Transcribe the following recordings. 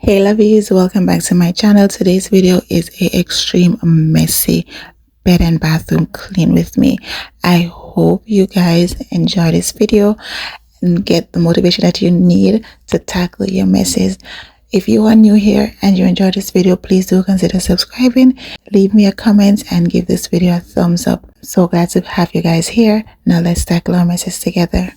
Hey lovies, welcome back to my channel. Today's video is a extreme messy bed and bathroom clean with me. I hope you guys enjoy this video and get the motivation that you need to tackle your messes. If you are new here and you enjoyed this video, please do consider subscribing, leave me a comment and give this video a thumbs up. So glad to have you guys here. Now let's tackle our messes together.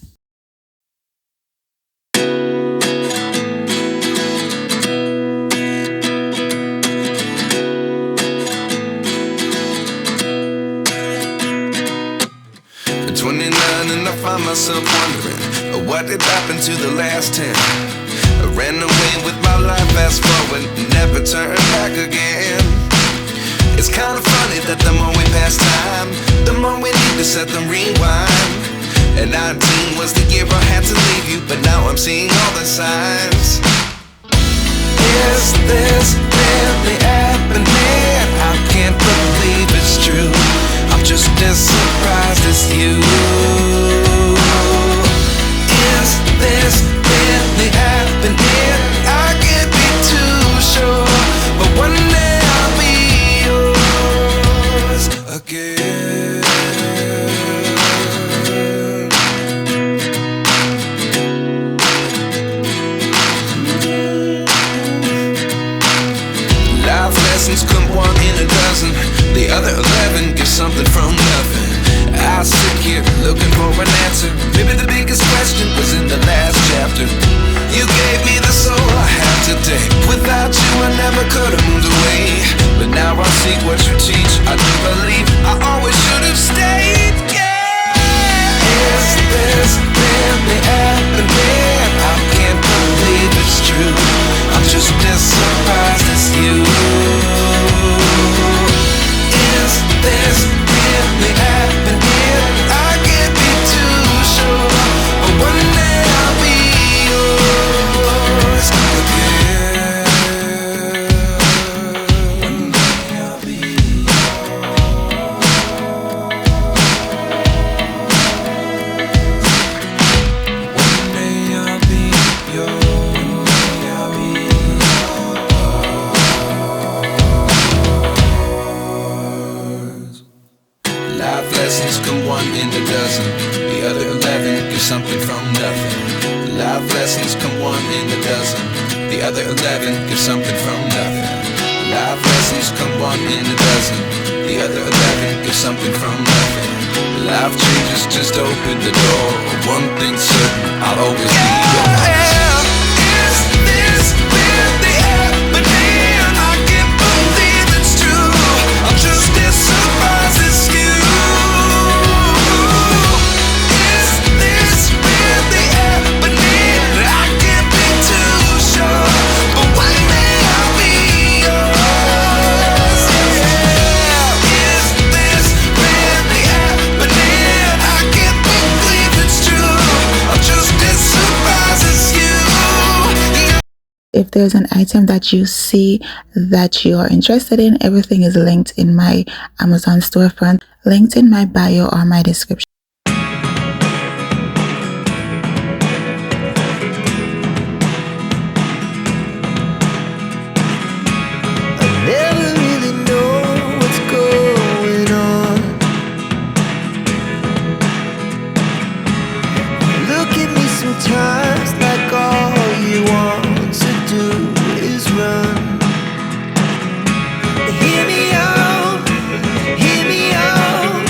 At 29 and I find myself wondering what did happen to the last 10. I ran away with my life, fast forward, never turn back again. It's kind of funny that the more we pass time, the more we need to set the rewind. And 19 was the year I had to leave you, but now I'm seeing all the signs. Is this really happening? I can't believe it's true. I'm just as surprised as you. Is this really happening? I can't be too sure, but one day I'll be yours again. Life lessons come one in a dozen. The other 11 get something from nothing. I sit here looking for an answer. Maybe the biggest question was in the last chapter. You gave me the soul I have today. Without you I never could have moved away. But now I see what you teach. I do believe I always should have stayed. Yeah. Is this really happening? I can't believe it's true. I'm just as surprised as you. Is this really happening? I can't be too sure, but one day I'll be yours again. One day I'll be yours. One day I'll be yours. I'll be yours. Life lessons come one in a dozen. The other 11 get something from nothing. Life lessons come one in a dozen. The other 11 get something from nothing. Life lessons come one in a dozen. The other 11 get something from nothing. Life changes just open the door. One thing's certain, I'll always be yours. Is this really happening? I can't believe it's true. I'm just as surprised as you. Is this really happening? I can't be too sure, but one day I'll be yours. Yeah. Is this really happening? I can't believe it's true. I'm just as surprised as you. If there's an item that you see that you are interested in, everything is linked in my Amazon storefront, linked in my bio or my description. I never really know what's going on. Look at me sometimes like all you want to do is run. Hear me out, hear me out.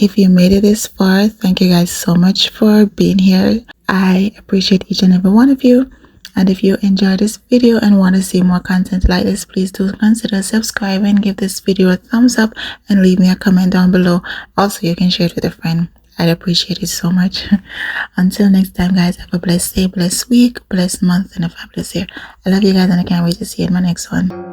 If you made it this far, thank you guys so much for being here. I appreciate each and every one of you. And if you enjoyed this video and want to see more content like this, please do consider subscribing, give this video a thumbs up, and leave me a comment down below. Also, you can share it with a friend. I'd appreciate it so much. Until next time, guys, have a blessed day, blessed week, blessed month, and a fabulous year. I love you guys, and I can't wait to see you in my next one.